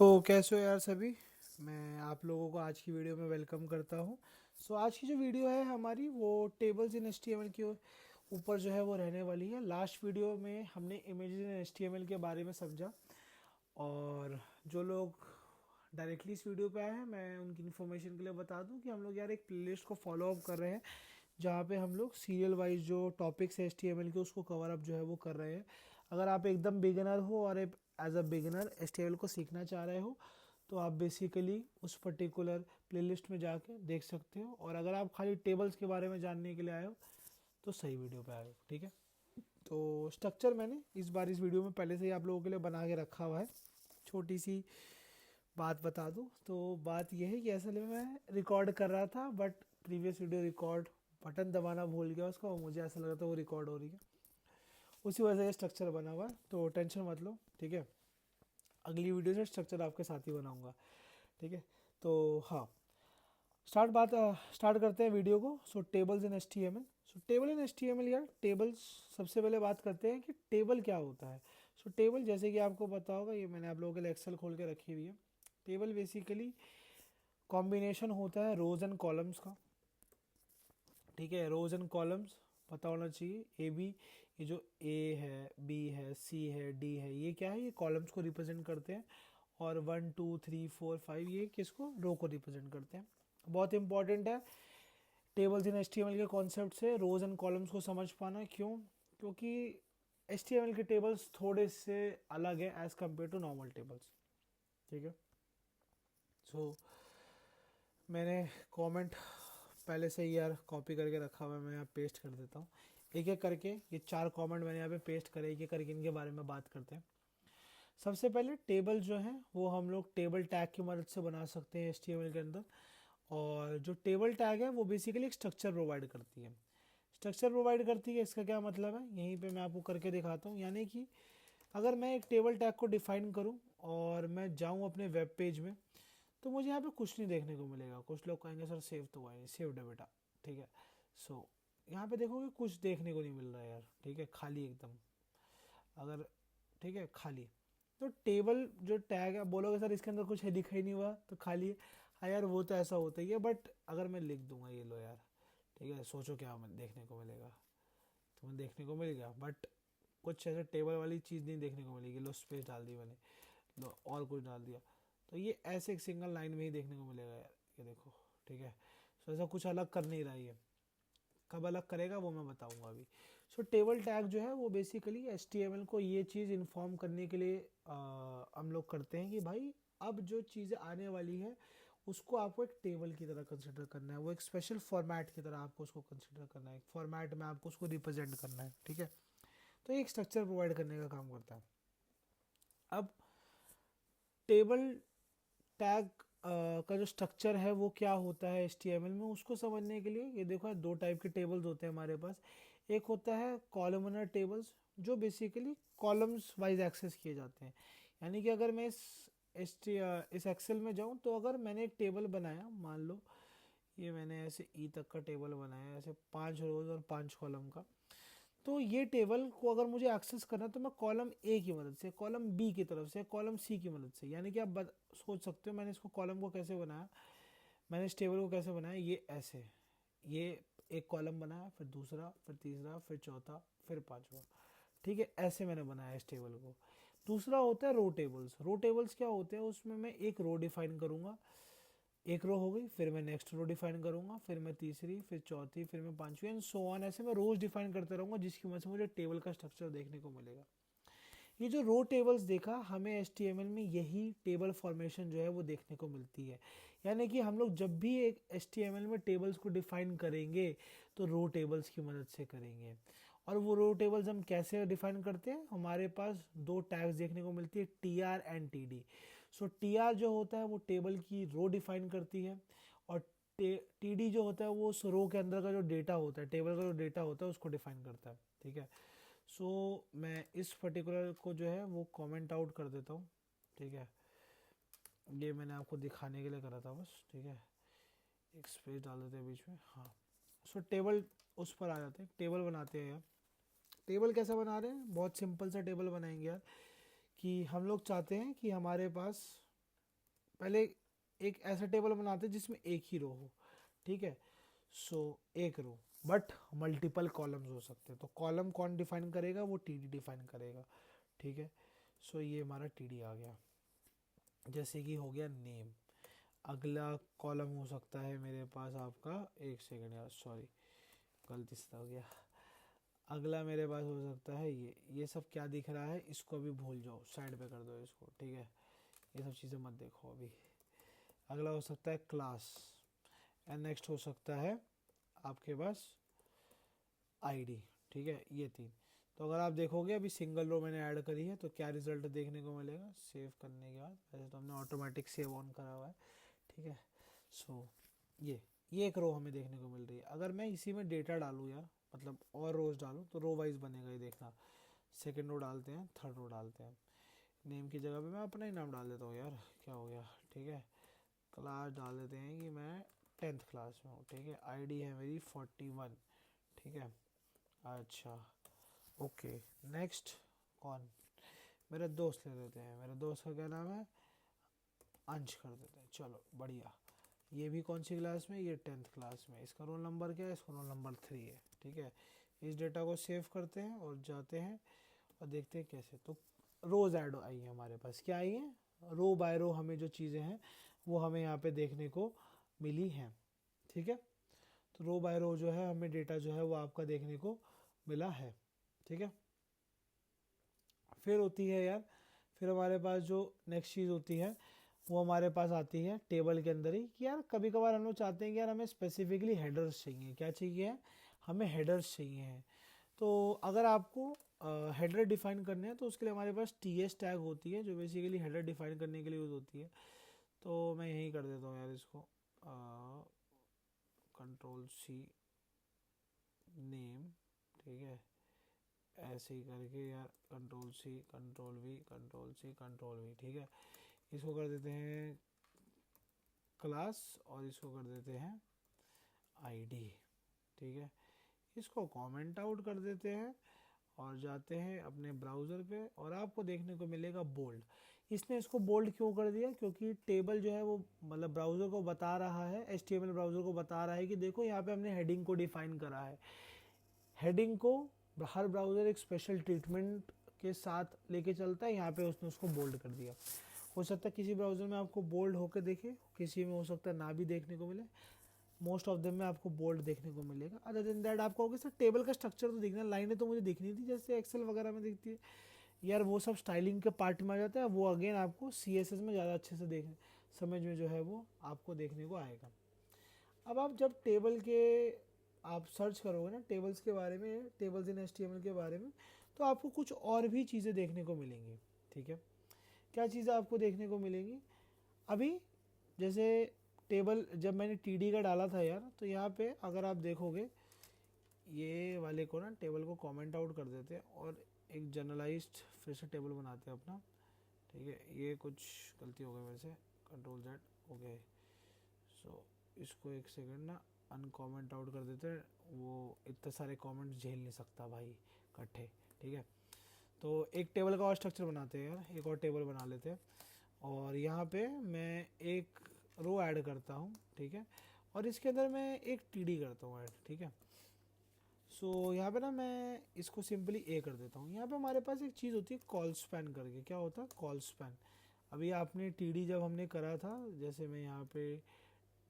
तो कैसे हो यार सभी। मैं आप लोगों को आज की वीडियो में वेलकम करता हूँ। आज की जो वीडियो है हमारी वो टेबल्स इन HTML के ऊपर जो है वो रहने वाली है। लास्ट वीडियो में हमने इमेजेस इन HTML के बारे में समझा, और जो लोग डायरेक्टली इस वीडियो पे आए हैं मैं उनकी इन्फॉर्मेशन के लिए बता दूं कि हम लोग यार एक प्लेलिस्ट को फॉलो अप कर रहे हैं, जहाँ पे हम लोग सीरियल वाइज जो टॉपिक्स है HTML के उसको कवर अप जो है वो कर रहे हैं। अगर आप एकदम बिगिनर हो और एज अ बिगिनर HTML को सीखना चाह रहे हो तो आप बेसिकली उस पर्टिकुलर प्लेलिस्ट में जाके देख सकते हो, और अगर आप खाली टेबल्स के बारे में जानने के लिए आए हो तो सही वीडियो पे आए हो। ठीक है, तो स्ट्रक्चर मैंने इस बार इस वीडियो में पहले से ही आप लोगों के लिए बना के रखा हुआ है। छोटी सी बात बता दूं तो बात यह है कि असल में मैं रिकॉर्ड कर रहा था, but previous video record button दबाना भूल गया उसका, और मुझे ऐसा लग रहा था वो रिकॉर्ड हो रही है, उसी वजह से ये स्ट्रक्चर बना हुआ है। तो टेंशन मत लो, ठीक है। अगली वीडियो से स्ट्रक्चर आपके साथ ही बनाऊंगा, ठीक है। तो हाँ, स्टार्ट करते हैं वीडियो को। टेबल्स इन HTML। टेबल इन HTML यार, टेबल्स सबसे पहले बात करते हैं कि टेबल क्या होता है। टेबल जैसे कि आपको पता होगा, ये मैंने आप लोगों के लिए एक्सेल खोल के रखी हुई है। टेबल बेसिकली कॉम्बिनेशन होता है रोज एंड कॉलम्स का, ठीक है। रोज एंड कॉलम्स पता होना चाहिए। ए बी, ये जो ए है, बी है, सी है, डी है, ये क्या है, ये कॉलम्स को रिप्रेजेंट करते हैं। और 1 2 3 4 5 ये किसको, रो को रिप्रेजेंट करते हैं। बहुत इंपॉर्टेंट है टेबल्स इन HTML के कॉन्सेप्ट से रोज एंड कॉलम्स को समझ पाना। क्यों? क्योंकि HTML के टेबल्स थोड़े से अलग है as compared to normal tables, ठीक है। सो मैंने कमेंट पहले से ही यार कॉपी करके रखा हुआ है, मैं यहाँ पेस्ट कर देता हूँ एक एक करके। ये 4 कमेंट मैंने यहाँ पे पेस्ट करे, एक एक करके इनके बारे में बात करते हैं। सबसे पहले टेबल जो है वो हम लोग टेबल टैग की मदद से बना सकते हैं HTML के अंदर। और जो टेबल टैग है वो बेसिकली एक स्ट्रक्चर प्रोवाइड करती है। स्ट्रक्चर प्रोवाइड करती है, इसका क्या मतलब है यहीं पे मैं आपको करके दिखाता हूँ। यानी कि अगर मैं एक टेबल टैग को डिफाइन करूँ और मैं जाऊँ अपने वेब पेज में, तो मुझे यहाँ पे कुछ नहीं देखने को मिलेगा। कुछ लोग कहेंगे सर सेव तो हुआ है, सेव्ड है बेटा, ठीक है। यहाँ पे देखोगे कुछ देखने को नहीं मिल रहा है यार, ठीक है, खाली एकदम। अगर ठीक है, खाली। तो टेबल जो टैग है, बोलोगे सर इसके अंदर कुछ है, लिखा ही नहीं हुआ तो खाली है। हाँ यार, वो तो ऐसा होता ही है, बट अगर मैं लिख दूंगा ये लो यार, ठीक है, सोचो क्या देखने को मिलेगा। तुम्हें देखने को मिल गया, बट कुछ ऐसा टेबल वाली चीज़ नहीं देखने को मिलेगी। लो स्पेस डाल दी मैंने, लो और कुछ डाल दिया, तो ये ऐसे एक सिंगल लाइन में ही देखने को मिलेगा यार, ये देखो, ठीक है। ऐसा कुछ अलग कर नहीं रहा है ये, कब अलग करेगा वो मैं बताऊंगा अभी। टेबल टैग जो है वो बेसिकली HTML को ये चीज़ इन्फॉर्म करने के लिए हम लोग करते हैं कि भाई अब जो चीज़ें आने वाली है उसको आपको एक टेबल की तरह कंसिडर करना है, वो एक स्पेशल फॉर्मेट की तरह आपको उसको कंसिडर करना है, एक फॉर्मेट में आपको उसको रिप्रेजेंट करना है, ठीक है। तो एक स्ट्रक्चर प्रोवाइड करने का काम करता है। अब टेबल टैग का जो स्ट्रक्चर है वो क्या होता है HTML में, उसको समझने के लिए ये देखो, 2 टाइप के टेबल्स होते हैं हमारे पास। एक होता है कॉलमनर टेबल्स, जो बेसिकली कॉलम्स वाइज एक्सेस किए जाते हैं। यानी कि अगर मैं इस एक्सेल में जाऊं, तो अगर मैंने एक टेबल बनाया, मान लो ये मैंने ऐसे तक का टेबल बनाया, ऐसे 5 रोज और 5 कॉलम का। तो ये टेबल को अगर मुझे एक्सेस करना है तो मैं कॉलम ए की मदद से, कॉलम बी की तरफ से, कॉलम सी की मदद से, यानी कि आप सोच सकते हो मैंने इसको कॉलम को कैसे बनाया, मैंने इस टेबल को कैसे बनाया, ये ऐसे, ये एक कॉलम बनाया, फिर दूसरा, फिर तीसरा, फिर चौथा, फिर पांचवा, ठीक है, ऐसे मैंने बनाया इस टेबल को। दूसरा होता है रो टेबल्स। रो टेबल्स क्या होते हैं, उसमें मैं एक रो डिफाइन करूंगा, एक रो हो गई, फिर मैं नेक्स्ट रो डिफाइन करूंगा, फिर मैं तीसरी, फिर चौथी, फिर मैं पांचवी, एंड सो ऑन, ऐसे मैं रोज डिफाइन करते रहूंगा, जिसकी वजह से मुझे टेबल का स्ट्रक्चर देखने को मिलेगा। ये जो रो टेबल्स देखा, हमें HTML में यही टेबल फॉर्मेशन जो है वो देखने को मिलती है। यानी कि हम लोग जब भी एक HTML में टेबल्स को डिफाइन करेंगे तो रो टेबल्स की मदद से करेंगे। और वो रो टेबल्स हम कैसे डिफाइन करते हैं, हमारे पास 2 टैग्स देखने को मिलती है, TR एंड TD। TR जो होता है वो टेबल की रो डिफाइन करती है, और TD जो होता है वो उस रो के अंदर का जो डेटा होता है, टेबल का जो डेटा होता है उसको डिफाइन करता है, ठीक है। मैं इस पर्टिकुलर को जो है वो कमेंट आउट कर देता हूँ, ठीक है। ये मैंने आपको दिखाने के लिए करा था बस, ठीक है। एक स्पेस डाल देते हैं बीच में, हाँ। टेबल उस पर आ जाते हैं, टेबल बनाते हैं यार। टेबल कैसा बना रहे हैं, बहुत सिंपल सा टेबल बनाएंगे यार। कि हम लोग चाहते हैं कि हमारे पास पहले एक ऐसा टेबल बनाते हैं जिसमें एक ही रो हो, ठीक है। सो एक रो बट मल्टीपल कॉलम्स हो सकते हैं, तो कॉलम कौन डिफाइन करेगा, वो टीडी डिफाइन करेगा, ठीक है। सो ये हमारा टीडी आ गया, जैसे कि हो गया नेम। अगला कॉलम हो सकता है मेरे पास आपका, एक सेकेंड यार सॉरी गलती से हो गया। अगला मेरे पास हो सकता है ये सब क्या दिख रहा है इसको अभी भूल जाओ, साइड पे कर दो इसको, ठीक है। ये सब चीज़ें मत देखो अभी। अगला हो सकता है क्लास, एंड नेक्स्ट हो सकता है आपके पास आईडी, ठीक है। ये तीन। तो अगर आप देखोगे अभी सिंगल रो मैंने ऐड करी है तो क्या रिजल्ट देखने को मिलेगा सेव करने के बाद, वैसे तो हमने ऑटोमेटिक सेव ऑन करा हुआ है, ठीक है। सो ये एक रो हमें देखने को मिल रही है। अगर मैं इसी में डेटा डालूँ यार, मतलब और रोज डालूँ तो रो वाइज बनेगा, ये देखना। सेकेंड रो डालते हैं, थर्ड रो डालते हैं, नेम की जगह पे मैं अपना ही नाम डाल देता हूँ यार, क्या हो गया, ठीक है। क्लास डाल देते हैं कि मैं 10th क्लास में हूँ, ठीक है। आईडी है मेरी 41, ठीक है। अच्छा ओके, नेक्स्ट कौन, मेरा दोस्त ले लेते हैं। मेरे दोस्त का क्या नाम है, अंश कर देते हैं, चलो बढ़िया। ये भी कौन सी क्लास में, ये 10th क्लास में। इसका रोल नंबर क्या है, इसका रोल नंबर 3 है, ठीक है। इस डेटा को सेव करते हैं और जाते हैं और देखते हैं कैसे। तो रोज ऐड आई है हमारे पास, क्या आई है, रो बाय रो हमें जो चीज़ें हैं वो हमें यहाँ पे देखने को मिली हैं, ठीक है। तो रो बाय रो जो है हमें डेटा जो है वो आपका देखने को मिला है, ठीक है। फिर होती है यार, फिर हमारे पास जो नेक्स्ट चीज़ होती है वो हमारे पास आती है टेबल के अंदर ही, कि यार कभी कभार हम लोग चाहते हैं कि यार हमें स्पेसिफिकली हेडर्स चाहिए, क्या चाहिए, हमें हेडर्स चाहिए हैं। तो अगर आपको हेडर डिफाइन करने हैं तो उसके लिए हमारे पास टी एस टैग होती है जो बेसिकली हेडर डिफाइन करने के लिए यूज़ होती है। तो मैं यही कर देता हूँ यार इसको, कंट्रोल सी नेम, ठीक है। ऐसे ही करके यार control C control V control C control V, ठीक है। इसको कर देते हैं क्लास और इसको कर देते हैं आईडी, ठीक है। इसको कमेंट आउट कर देते हैं और जाते हैं अपने ब्राउज़र पे और आपको देखने को मिलेगा बोल्ड। इसने इसको बोल्ड क्यों कर दिया, क्योंकि टेबल जो है वो मतलब ब्राउज़र को बता रहा है, HTML ब्राउज़र को बता रहा है कि देखो यहाँ पे हमने हेडिंग को डिफाइन करा है। हेडिंग को हर ब्राउज़र एक स्पेशल ट्रीटमेंट के साथ लेके चलता है, यहाँ पे उसने उसको बोल्ड कर दिया। हो सकता है किसी ब्राउज़र में आपको बोल्ड होकर देखे, किसी में हो सकता है ना भी देखने को मिले, मोस्ट ऑफ देम में आपको बोल्ड देखने को मिलेगा। अदर देन दैट आपको होगा सर टेबल का स्ट्रक्चर तो दिखना, लाइनें तो मुझे दिखनी थी जैसे एक्सेल वगैरह में दिखती है यार, वो सब स्टाइलिंग के पार्ट में आ जाता है, वो अगेन आपको CSS में ज़्यादा अच्छे से देख समझ में जो है वो आपको देखने को आएगा। अब आप जब टेबल के आप सर्च करोगे ना टेबल्स के बारे में, टेबल्स इन HTML के बारे में, तो आपको कुछ और भी चीज़ें देखने को मिलेंगी, ठीक है। क्या चीज़ें आपको देखने को मिलेंगी, अभी जैसे टेबल जब मैंने TD का डाला था यार, तो यहाँ पे अगर आप देखोगे ये वाले को ना टेबल को कमेंट आउट कर देते हैं और एक जनरलाइज्ड फिर से टेबल बनाते हैं अपना, ठीक है। ये कुछ गलती हो गई मेरे से, कंट्रोल Z हो गए। सो इसको एक सेकंड ना अनकमेंट आउट कर देते हैं, वो इतने सारे कमेंट्स झेल नहीं सकता भाई इकट्ठे, ठीक है। तो एक टेबल का और स्ट्रक्चर बनाते हैं यार, एक और टेबल बना लेते हैं और यहाँ पे मैं एक रो ऐड करता हूँ, ठीक है। और इसके अंदर मैं एक TD करता हूँ ऐड, ठीक है। सो यहाँ पे ना मैं इसको सिंपली A कर देता हूँ। यहाँ पे हमारे पास एक चीज़ होती है कॉल स्पैन करके, क्या होता है कॉल स्पैन। अभी आपने TD जब हमने करा था, जैसे मैं यहाँ पे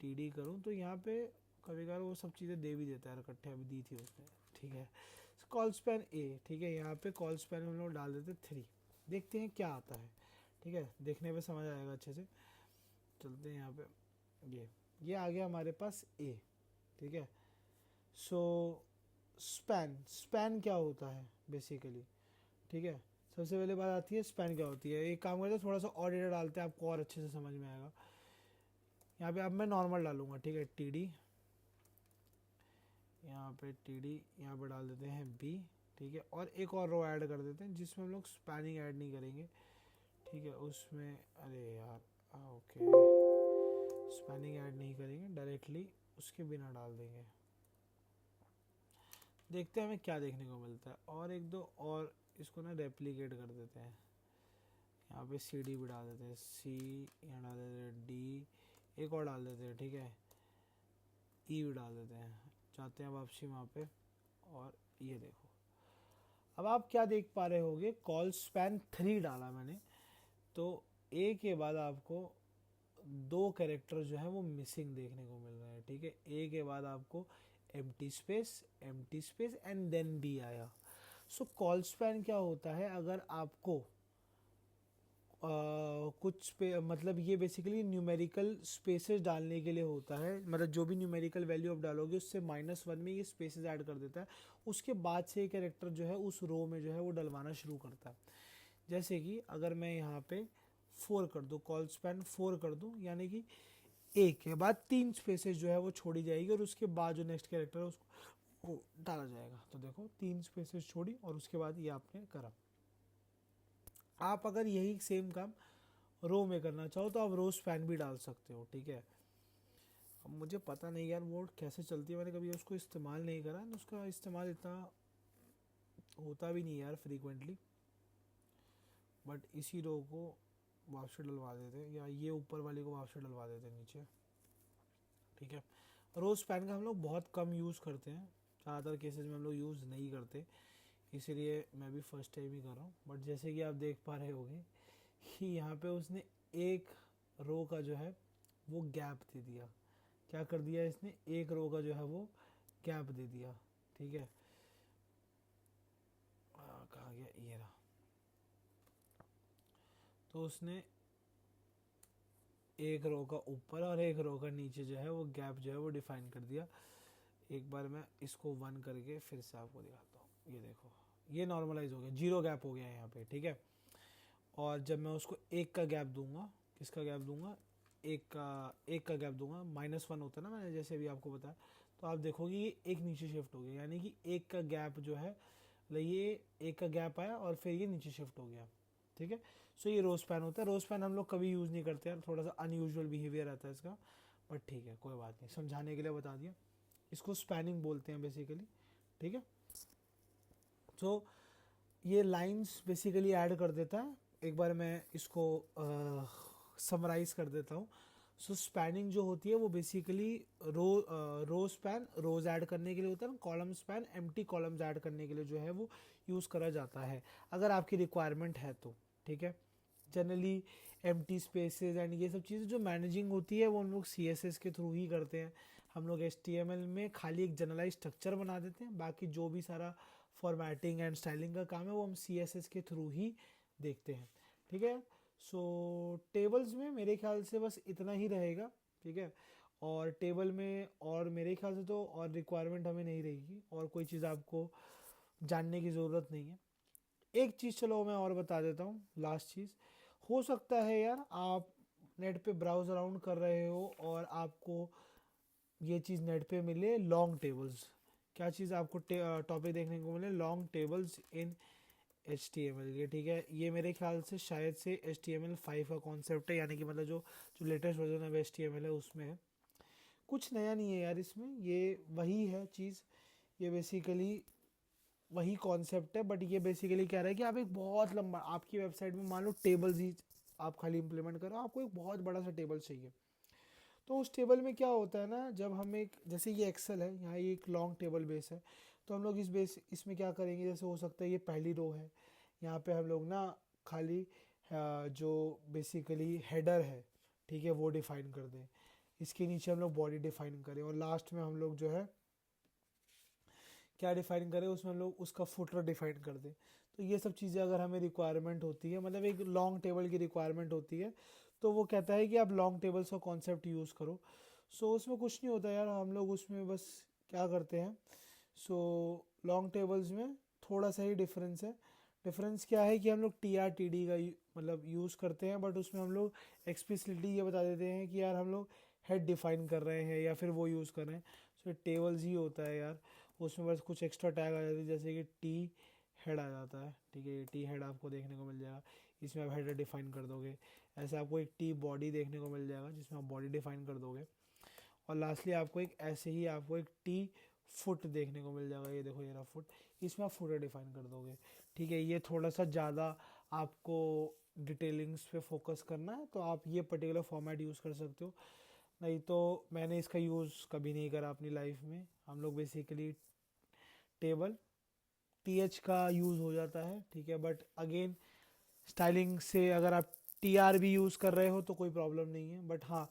TD करूँ तो यहाँ पे कभी कभार वो सब चीज़ें दे भी देता है इकट्ठे, अभी दी थी उसने, ठीक है। कॉल स्पैन A, ठीक है। यहाँ पे कॉल स्पैन हम लोग डाल देते 3, देखते हैं क्या आता है, ठीक है। देखने पे समझ आएगा अच्छे से, चलते हैं यहाँ पे। ये आ गया हमारे पास A, ठीक है। सो स्पैन क्या होता है बेसिकली, ठीक है। सबसे पहले बात आती है स्पैन क्या होती है। एक काम करते हैं थोड़ा सा और डेटा डालते हैं, आपको और अच्छे से समझ में आएगा। यहाँ पे अब मैं नॉर्मल डालूंगा, ठीक है। TD, यहाँ पे TD, यहाँ पे डाल देते हैं B, ठीक है। और एक और रो ऐड कर देते हैं जिसमें हम लोग स्पैनिंग ऐड नहीं करेंगे, ठीक है। उसमें अरे यार ओके, स्पैनिंग ऐड नहीं करेंगे, डायरेक्टली उसके बिना डाल देंगे। देखते हैं हमें क्या देखने को मिलता है। और एक दो और इसको ना रेप्लिकेट कर देते हैं, यहाँ पे सी डी भी डाल देते हैं, सी यहाँ डाल देते हैं, डी एक और डाल देते हैं, ठीक है, ई भी डाल देते हैं, जाते हैं वापसी वहाँ पे। और ये देखो अब आप क्या देख पा रहे होगे, कॉल स्पैन 3 डाला मैंने, तो ए के बाद आपको 2 कैरेक्टर जो है वो मिसिंग देखने को मिल रहे हैं, ठीक है। ए के बाद आपको empty space and then D आया। सो कॉल स्पैन क्या होता है, अगर आपको कुछ पे मतलब ये बेसिकली न्यूमेरिकल स्पेसेस डालने के लिए होता है, मतलब जो भी न्यूमेरिकल वैल्यू आप डालोगे उससे -1 में ये स्पेसेस ऐड कर देता है, उसके बाद से ये कैरेक्टर जो है उस रो में जो है वो डलवाना शुरू करता है। जैसे कि अगर मैं यहाँ पे 4 कर दूँ, कॉल स्पैन 4 कर दूँ, यानी कि ए के बाद 3 स्पेसेस जो है वो छोड़ी जाएगी और उसके बाद जो नेक्स्ट कैरेक्टर है उसको वो डाला जाएगा। तो देखो 3 स्पेसेस छोड़ी और उसके बाद ये आपने करा। आप अगर यही सेम काम रो में करना चाहो तो आप रो स्पैन भी डाल सकते हो, ठीक है। अब मुझे पता नहीं यार वो कैसे चलती है, मैंने कभी उसको इस्तेमाल नहीं करा, उसका इस्तेमाल इतना होता भी नहीं यार फ्रीक्वेंटली, बट इसी रो को वापस डलवा देते हैं या ये ऊपर वाली को वापस डलवा देते हैं नीचे, ठीक है। रो स्पैन का हम लोग बहुत कम यूज़ करते हैं, ज़्यादातर केसेस में हम लोग यूज़ नहीं करते, इसीलिए मैं भी फर्स्ट टाइम ही कर रहा हूँ। बट जैसे कि आप देख पा रहे होंगे कि यहाँ पे उसने एक रो का जो है वो गैप दे दिया। क्या कर दिया इसने, एक रो का जो है वो गैप दे दिया, ठीक है। कहाँ गया, ये रहा। तो उसने एक रो का ऊपर और एक रो का नीचे जो है वो गैप जो है वो डिफाइन कर दिया। एक बार मैं इसको 1 करके फिर से आपको दिखाता हूँ, ये देखो ये नॉर्मलाइज हो गया, 0 गैप हो गया है यहाँ पे, ठीक है। और जब मैं उसको एक का गैप दूंगा, किसका गैप दूंगा, एक का गैप दूंगा, -1 होता है ना, मैंने जैसे भी आपको बताया, तो आप देखोगे ये एक नीचे शिफ्ट हो गया, यानी कि एक का गैप जो है, ये एक का गैप आया और फिर ये नीचे शिफ्ट हो गया, ठीक है। सो ये रो स्पैन होता है। रो स्पैन हम लोग कभी यूज़ नहीं करते यार, थोड़ा सा अनयूजुअल बिहेवियर रहता है इसका, बट ठीक है कोई बात नहीं, समझाने के लिए बता दिया। इसको स्पैनिंग बोलते हैं बेसिकली, ठीक है। तो ये लाइंस बेसिकली ऐड कर देता है। एक बार मैं इसको समराइज कर देता हूँ। सो स्पैनिंग जो होती है वो बेसिकली रो स्पैन रोज ऐड करने के लिए होता है, column span empty columns add करने के लिए जो है वो यूज़ करा जाता है अगर आपकी रिक्वायरमेंट है तो, ठीक है। जनरली एम्प्टी स्पेसेस एंड ये सब चीज़ें जो मैनेजिंग होती है वो हम लोग CSS के थ्रू ही करते हैं। हम लोग HTML में खाली एक जनरलाइज स्ट्रक्चर बना देते हैं, बाकी जो भी सारा फॉर्मेटिंग एंड स्टाइलिंग का काम है वो हम CSS के थ्रू ही देखते हैं, ठीक है। सो टेबल्स में मेरे ख्याल से बस इतना ही रहेगा, ठीक है। और टेबल में और मेरे ख्याल से तो और रिक्वायरमेंट हमें नहीं रहेगी, और कोई चीज़ आपको जानने की ज़रूरत नहीं है। एक चीज़ चलो मैं और बता देता हूँ, लास्ट चीज़। हो सकता है यार आप नेट पे ब्राउज अराउंड कर रहे हो और आपको ये चीज़ नेट पे मिले, लॉन्ग टेबल्स। क्या चीज़ आपको टॉपिक देखने को मिले, लॉन्ग टेबल्स इन HTML के, ठीक है। ये मेरे ख्याल से शायद से HTML5 का कॉन्सेप्ट है, यानी कि मतलब जो जो लेटेस्ट वर्जन ऑफ HTML है उसमें है। कुछ नया नहीं है यार इसमें, ये वही है चीज़, ये बेसिकली वही कॉन्सेप्ट है, बट ये बेसिकली क्या रहा है कि आप एक बहुत लंबा, आपकी वेबसाइट में मान लो टेबल्स ही आप खाली इंप्लीमेंट करो, आपको एक बहुत बड़ा सा टेबल चाहिए। तो उस टेबल में क्या होता है ना, जब हम एक, जैसे ये एक्सेल है, यहाँ ये एक लॉन्ग टेबल बेस है, तो हम लोग इसमें क्या करेंगे, जैसे हो सकता है ये पहली रो है, यहाँ पे हम लोग ना खाली जो बेसिकली हेडर है, ठीक है, वो डिफाइन कर दें। इसके नीचे हम लोग बॉडी डिफाइन करें, और लास्ट में हम लोग जो है क्या डिफाइन करें, उसमें हम लोग उसका फुटर डिफाइन कर दें। तो ये सब चीज़ें अगर हमें रिक्वायरमेंट होती है, मतलब एक लॉन्ग टेबल की रिक्वायरमेंट होती है, तो वो कहता है कि आप लॉन्ग टेबल्स का कॉन्सेप्ट यूज़ करो। सो उसमें कुछ नहीं होता यार, हम लोग उसमें बस क्या करते हैं, सो लॉन्ग टेबल्स में थोड़ा सा ही डिफरेंस है। डिफरेंस क्या है कि हम लोग TR-TD का मतलब यूज़ करते हैं, बट उसमें हम लोग एक्सप्लिसिटली ये बता देते हैं कि यार हम लोग हेड डिफाइन कर रहे हैं या फिर वो यूज़ कर रहे हैं। सो टेबल्स ही होता है यार, उसमें बस कुछ एक्स्ट्रा टैग आ जाती है, जैसे कि टी हेड आ जाता है, ठीक है। ये टी हेड आपको देखने को मिल जाएगा, इसमें आप हेडर डिफाइन कर दोगे। ऐसे आपको एक टी बॉडी देखने को मिल जाएगा जिसमें आप बॉडी डिफाइन कर दोगे। और लास्टली आपको एक ऐसे ही आपको एक टी फुट देखने को मिल जाएगा, ये देखो ये रहा फुट, इसमें आप फुटर डिफाइन कर दोगे, ठीक है। ये थोड़ा सा ज़्यादा आपको डिटेलिंग्स पे फोकस करना है तो आप ये पर्टिकुलर फॉर्मेट यूज़ कर सकते हो, नहीं तो मैंने इसका यूज़ कभी नहीं करा अपनी लाइफ में। हम लोग बेसिकली टेबल टीएच का यूज़ हो जाता है, ठीक है, बट अगेन स्टाइलिंग से अगर आप टीआर भी यूज़ कर रहे हो तो कोई प्रॉब्लम नहीं है, बट हाँ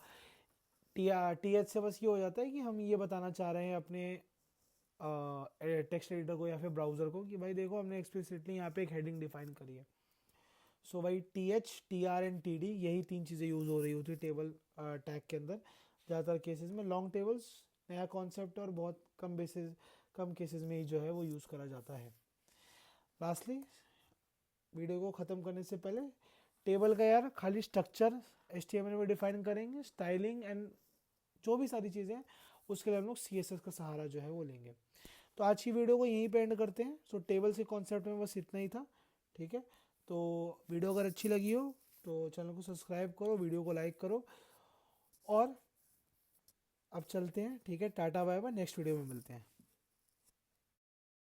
टीएच से बस ये हो जाता है कि हम ये बताना चाह रहे हैं अपने टेक्स्ट एडिटर को या फिर ब्राउज़र को कि भाई देखो हमने एक्सप्लिसिटली यहाँ पे एक हेडिंग डिफाइन करी है। सो भाई टीएच, टीआर एंड टीडी यही तीन चीज़ें यूज़ हो रही होती है टेबल टैग के अंदर ज़्यादातर केसेस में। लॉन्ग टेबल्स नया कॉन्सेप्ट और बहुत कम केसेस में ही जो है वो यूज़ करा जाता है। लास्टली वीडियो को ख़त्म करने से पहले टेबल का यार खाली स्ट्रक्चर HTML में डिफाइन करेंगे, स्टाइलिंग एंड जो भी सारी चीज़ें हैं उसके लिए हम लोग CSS का सहारा जो है वो लेंगे। तो आज की वीडियो को यहीं पे एंड करते हैं। सो टेबल के कॉन्सेप्ट में बस इतना ही था, ठीक है। तो वीडियो अगर अच्छी लगी हो तो चैनल को सब्सक्राइब करो, वीडियो को लाइक करो, और अब चलते हैं, ठीक है। Tata bye bye, next video में मिलते हैं।